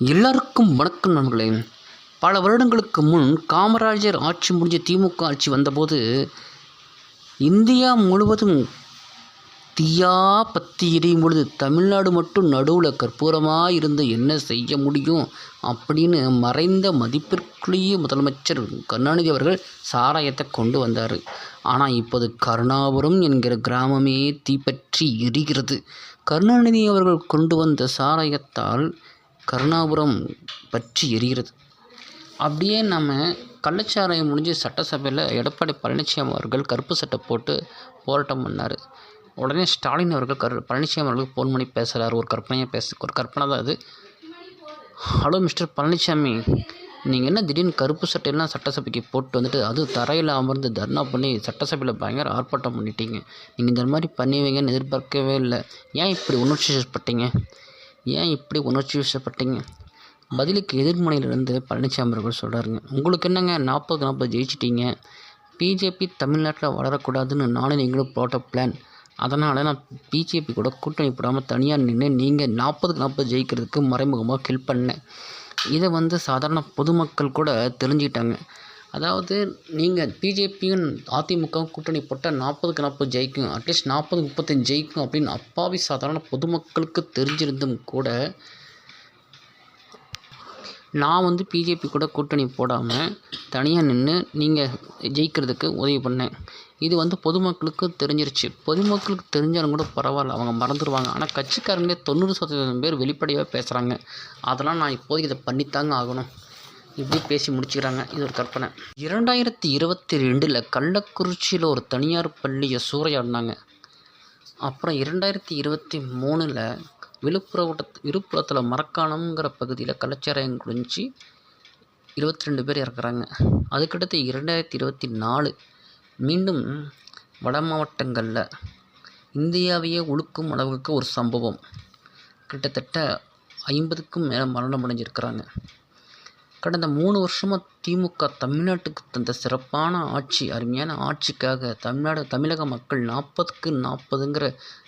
எல்லாருக்கும் வணக்கம் நண்பர்களே. பல வருடங்களுக்கு முன் காமராஜர் ஆட்சி முடிஞ்ச திமுக ஆட்சி வந்தபோது இந்தியா முழுவதும் தீயா பற்றி எரியும் பொழுது தமிழ்நாடு மட்டும் நடுவில் கற்பூரமாக இருந்து என்ன செய்ய முடியும் அப்படின்னு மறைந்த மதிப்பிற்குரிய முதலமைச்சர் கருணாநிதி அவர்கள் சாராயத்தை கொண்டு வந்தார். ஆனால் இப்போது கருணாபுரம் என்கிற கிராமமே தீப்பற்றி எரிகிறது. கருணாநிதி அவர்கள் கொண்டு வந்த சாராயத்தால் கருணாபுரம் பற்றி எரிகிறது. அப்படியே நம்ம கள்ளச்சாராயம் முடிஞ்சு சட்டசபையில் எடப்பாடி பழனிசாமி அவர்கள் கருப்பு சட்டை போட்டு போராட்டம் பண்ணார். உடனே ஸ்டாலின் அவர்கள் பழனிசாமி அவர்களுக்கு ஃபோன் பண்ணி பேசுகிறார். ஒரு கற்பனை தான் அது. ஹலோ மிஸ்டர் பழனிசாமி, நீங்கள் என்ன திடீர்னு கருப்பு சட்டையெல்லாம் சட்டசபைக்கு போட்டு வந்துட்டு அது தரையில் அமர்ந்து தர்ணா பண்ணி சட்டசபையில் பயங்கர ஆர்ப்பாட்டம் பண்ணிட்டீங்க. நீங்கள் இந்த மாதிரி பண்ணுவீங்கன்னு எதிர்பார்க்கவே இல்லை. ஏன் இப்படி உணர்ச்சி வசப்பட்டீங்க? பதிலுக்கு எதிர்முனையிலிருந்து பழனிசாமி அவர்கள் சொல்கிறாருங்க, உங்களுக்கு என்னங்க 40-40 ஜெயிச்சிட்டிங்க. பிஜேபி தமிழ்நாட்டில் வளரக்கூடாதுன்னு நானும் நீங்களும் போட்ட பிளான். அதனால் நான் பிஜேபி கூட கூட்டணி போடாமல் தனியாக நின்று நீங்கள் 40-40 ஜெயிக்கிறதுக்கு மறைமுகமாக ஹெல்ப் பண்ணேன். இதை சாதாரண பொதுமக்கள் கூட தெரிஞ்சுக்கிட்டாங்க. அதாவது நீங்கள் பிஜேபியும் அதிமுகவும் கூட்டணி போட்டால் 40-40 ஜெயிக்கும், அட்லீஸ்ட் 40-35 ஜெயிக்கும் அப்படின்னு அப்பாவி சாதாரண பொதுமக்களுக்கு தெரிஞ்சிருந்தும் கூட நான் பிஜேபி கூட கூட்டணி போடாமல் தனியாக நின்று நீங்கள் ஜெயிக்கிறதுக்கு உதவி பண்ணேன். இது பொதுமக்களுக்கு தெரிஞ்சிருச்சு. பொதுமக்களுக்கு தெரிஞ்சாலும் கூட பரவாயில்ல, அவங்க மறந்துடுவாங்க. ஆனால் கட்சிக்காரங்களே 90% பேர் வெளிப்படையாக பேசுகிறாங்க. அதெல்லாம் நான் இப்போதைக்கு இதை பண்ணித்தாங்க ஆகணும் இப்படி பேசி முடிச்சுக்கிறாங்க. இது ஒரு கற்பனை. 2022 கள்ளக்குறிச்சியில் ஒரு தனியார் பள்ளியை சூறையாடினாங்க. அப்புறம் 2023 விழுப்புரத்தில் மரக்காணம்ங்கிற பகுதியில் கள்ளச்சாராயம் குடிச்சு 22 பேர் இறக்குறாங்க. அதுக்கடுத்து 2024 மீண்டும் வட மாவட்டங்களில் இந்தியாவையே உழுக்கும் அளவுக்கு ஒரு சம்பவம். கிட்டத்தட்ட 50க்கும் மேலே மரணம் அடைஞ்சிருக்கிறாங்க. கடந்த 3 வருஷமாக திமுக தமிழ்நாட்டுக்கு தந்த சிறப்பான ஆட்சி, அருமையான ஆட்சிக்காக தமிழக மக்கள் 40க்கு 40ங்கிற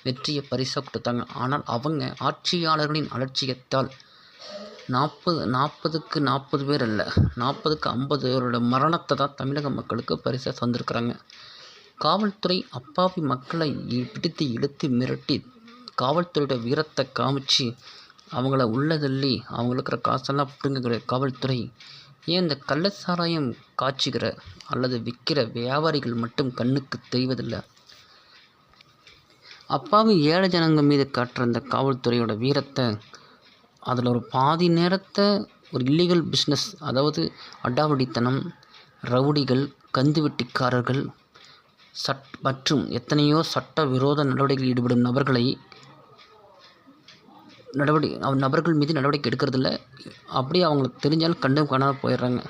வெற்றியை பரிசாக கொடுத்தாங்க. ஆனால் அவங்க ஆட்சியாளர்களின் அலட்சியத்தால் 40க்கு 40 பேர் அல்ல, 40க்கு 50 பேரோட மரணத்தை தான் தமிழக மக்களுக்கு பரிசாக தந்திருக்கிறாங்க. காவல்துறை அப்பாவி மக்களை பிடித்து இழுத்து மிரட்டி காவல்துறையோட வீரத்தை காமிச்சு அவங்கள உள்ளதள்ளி அவங்களுக்கு இருக்கிற காசெல்லாம் பிடுங்குகிற காவல்துறை ஏன் இந்த கள்ளச்சாராயம் காய்ச்சுகிற அல்லது விற்கிற வியாபாரிகள் மட்டும் கண்ணுக்கு தெரிவதில்லை? அப்பாவி ஏழை ஜனங்கள் மீது காட்டுற இந்த காவல்துறையோட வீரத்தை அதில் ஒரு பாதி நேரத்தை ஒரு இல்லீகல் பிஸ்னஸ், அதாவது அடாவடித்தனம், ரவுடிகள், கந்துவெட்டிக்காரர்கள் மற்றும் எத்தனையோ சட்ட விரோத நடவடிக்கையில் ஈடுபடும் நபர்கள் மீது நடவடிக்கை எடுக்கிறதில்ல. அப்படியே அவங்களுக்கு தெரிஞ்சாலும் கண்டும் காணாமல் போயிடுறாங்க.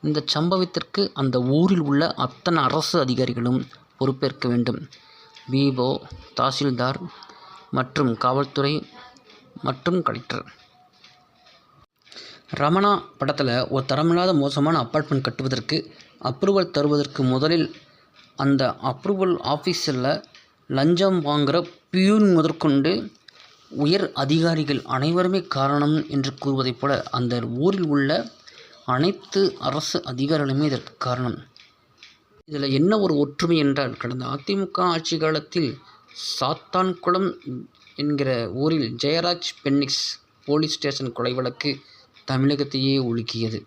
இந்த சம்பவத்திற்கு அந்த ஊரில் உள்ள அத்தனை அரசு அதிகாரிகளும் பொறுப்பேற்க வேண்டும். விஓ, தாசில்தார் மற்றும் காவல்துறை மற்றும் கலெக்டர். ரமணா படத்தில் ஒரு தரமில்லாத மோசமான அப்பார்ட்மெண்ட் கட்டுவதற்கு அப்ரூவல் தருவதற்கு முதலில் அந்த அப்ரூவல் ஆஃபீஸில் லஞ்சம் வாங்குகிற பியூன் முதற்கொண்டு உயர் அதிகாரிகள் அனைவருமே காரணம் என்று கூறுவதைப் போல அந்த ஊரில் உள்ள அனைத்து அரசு அதிகாரிகளுமே இதற்கு காரணம். இதில் என்ன ஒரு ஒற்றுமை என்றால், கடந்த அதிமுக ஆட்சி காலத்தில் சாத்தான்குளம் என்கிற ஊரில் ஜெயராஜ் பென்னிக்ஸ் போலீஸ் ஸ்டேஷன் கொலை வழக்கு தமிழகத்தையே உலுக்கியது.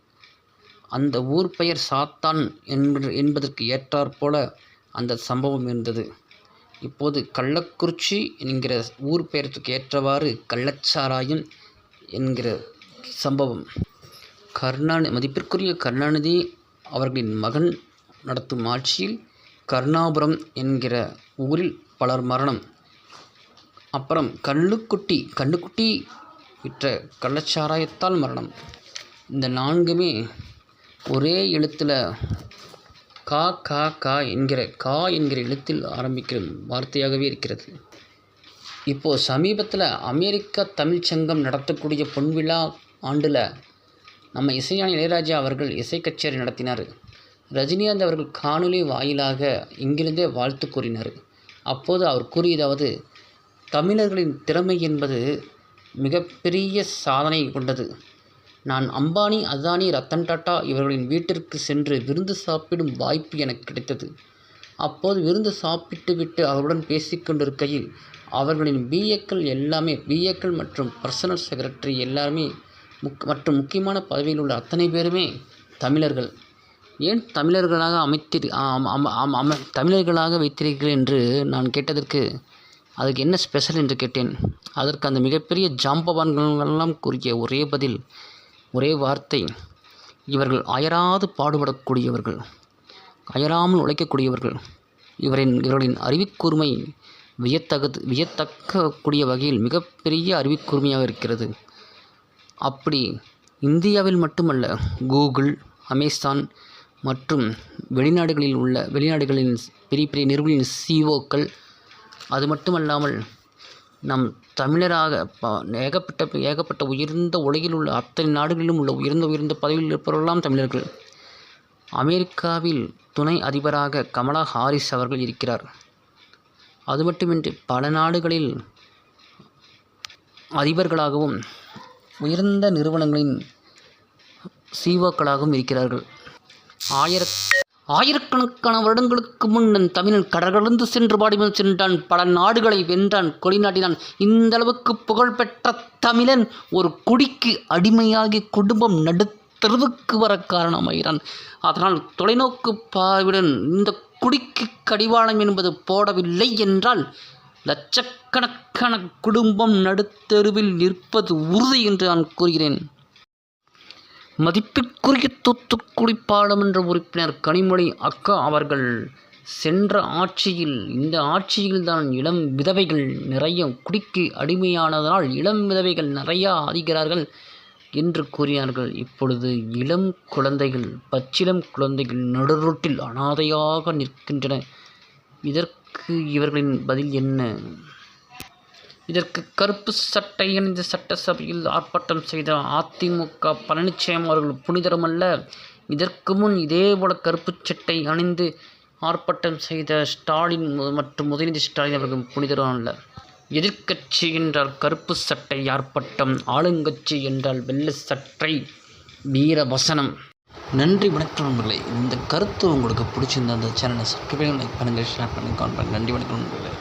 அந்த ஊர் பெயர் சாத்தான் என்பதற்கு ஏற்றாற்போல அந்த சம்பவம் இருந்தது. இப்போது கள்ளக்குறிச்சி என்கிற ஊர் பெயருக்கு ஏற்றவாறு கள்ளச்சாராயம் என்கிற சம்பவம். மதிப்பிற்குரிய கருணாநிதி அவர்களின் மகன் நடத்தும் ஆட்சியில் கருணாபுரம் என்கிற ஊரில் பலர் மரணம். அப்புறம் கண்ணுக்குட்டி விற்ற கள்ளச்சாராயத்தால் மரணம். இந்த 4மே ஒரே எழுத்தில் கா என்கிற எழுத்தில் ஆரம்பிக்கிற வார்த்தையாகவே இருக்கிறது. இப்போது சமீபத்தில் அமெரிக்கா தமிழ்ச்சங்கம் நடத்தக்கூடிய பொன்விழா ஆண்டில் நம்ம இசைஞானி இளையராஜா அவர்கள் இசை கச்சேரி நடத்தினார். ரஜினிகாந்த் அவர்கள் காணொலி வாயிலாக இங்கிருந்தே வாழ்த்து கூறினார். அப்போது அவர் கூறியதாவது, தமிழர்களின் திறமை என்பது மிகப்பெரிய சாதனை கொண்டது. நான் அம்பானி, அதானி, ரத்தன் டாட்டா இவர்களின் வீட்டிற்கு சென்று விருந்து சாப்பிடும் வாய்ப்பு எனக்கு கிடைத்தது. அப்போது விருந்து சாப்பிட்டு விட்டு அவர்களுடன் பேசிக்கொண்டிருக்கையில் அவர்களின் பிஏக்கள் எல்லாமே பிஏக்கள் மற்றும் பர்சனல் செக்ரட்டரி எல்லாருமே மற்றும் முக்கியமான பதவியில் உள்ள அத்தனை பேருமே தமிழர்கள். ஏன் தமிழர்களாக வைத்தீர்கள் என்று நான் கேட்டதற்கு அதுக்கு என்ன ஸ்பெஷல் என்று கேட்டேன். அதற்கு அந்த மிகப்பெரிய ஜாம்பவான்களெல்லாம் கூறிய ஒரே பதில், ஒரே வார்த்தை, இவர்கள் அயராது பாடுபடக்கூடியவர்கள், அயராமல் உழைக்கக்கூடியவர்கள். இவர்களின் அறிவுக்கூர்மை வியத்தக்கக்கூடிய வகையில் மிகப்பெரிய அறிவுக்கூர்மையாக இருக்கிறது. அப்படி இந்தியாவில் மட்டுமல்ல, கூகுள், அமேசான் மற்றும் வெளிநாடுகளின் பெரிய பெரிய நிறுவனங்களின் சிஓக்கள், அது மட்டுமல்லாமல் நம் தமிழராக ஏகப்பட்ட உயர்ந்த உலகில் உள்ள அத்தனை நாடுகளிலும் உள்ள உயர்ந்த பதவியில் இருப்பவர்களெல்லாம் தமிழர்கள். அமெரிக்காவில் துணை அதிபராக கமலா ஹாரிஸ் அவர்கள் இருக்கிறார். அது மட்டுமின்றி பல நாடுகளில் அதிபர்களாகவும் உயர்ந்த நிறுவனங்களின் சிஓக்களாகவும் இருக்கிறார்கள். ஆயிரக்கணக்கான வருடங்களுக்கு முன் தமிழன் கடற்கடந்து சென்று பாடிமன் சென்றான், பல நாடுகளை வென்றான், கொடி நாட்டினான். இந்தளவுக்கு புகழ்பெற்ற தமிழன் ஒரு குடிக்கு அடிமையாகி குடும்பம் நடுத்தருவுக்கு வர காரணமாகிறான். அதனால் தொலைநோக்கு பார்வையுடன் இந்த குடிக்கு கடிவாளம் என்பது போடவில்லை என்றால் லட்சக்கணக்கான குடும்பம் நடுத்தருவில் நிற்பது உறுதி என்று நான் கூறுகிறேன். மதிப்பிற்குரிய தூத்துக்குடி பாராளுமன்ற உறுப்பினர் கனிமொழி அக்கா அவர்கள் சென்ற ஆட்சியில், இந்த ஆட்சியில்தான் இளம் விதவைகள் நிறைய குடிக்கு அடிமையானதனால் இளம் விதவைகள் நிறையா ஆகிறார்கள் என்று கூறினார்கள். இப்பொழுது இளம் குழந்தைகள், பச்சிளம் குழந்தைகள் நடுரோட்டில் அனாதையாக நிற்கின்றன. இதற்கு இவர்களின் பதில் என்ன? இதற்கு கருப்பு சட்டை அணிந்த சட்டசபையில் ஆர்ப்பாட்டம் செய்த அதிமுக பழனிசாமி அவர்கள் புனிதரமல்ல. இதற்கு முன் இதேபோல கருப்பு சட்டை அணிந்து ஆர்ப்பாட்டம் செய்த ஸ்டாலின் மற்றும் உதயநிதி ஸ்டாலின் அவர்கள் புனிதரும் அல்ல. எதிர்க்கட்சி என்றால் கருப்பு சட்டை ஆர்ப்பாட்டம், ஆளுங்கட்சி என்றால் வெள்ளை சட்டை வீரவசனம். நன்றி, வணக்கம் நண்பர்களே. இந்த கருத்து உங்களுக்கு பிடிச்சிருந்த அந்த சேனலை சப்ஸ்கிரைப் பண்ணுங்கள், லைக் பண்ணுங்கள், ஷேர் பண்ணுங்கள், கமெண்ட் பண்ணுங்கள். நன்றி, வணக்கம் நண்பர்களே.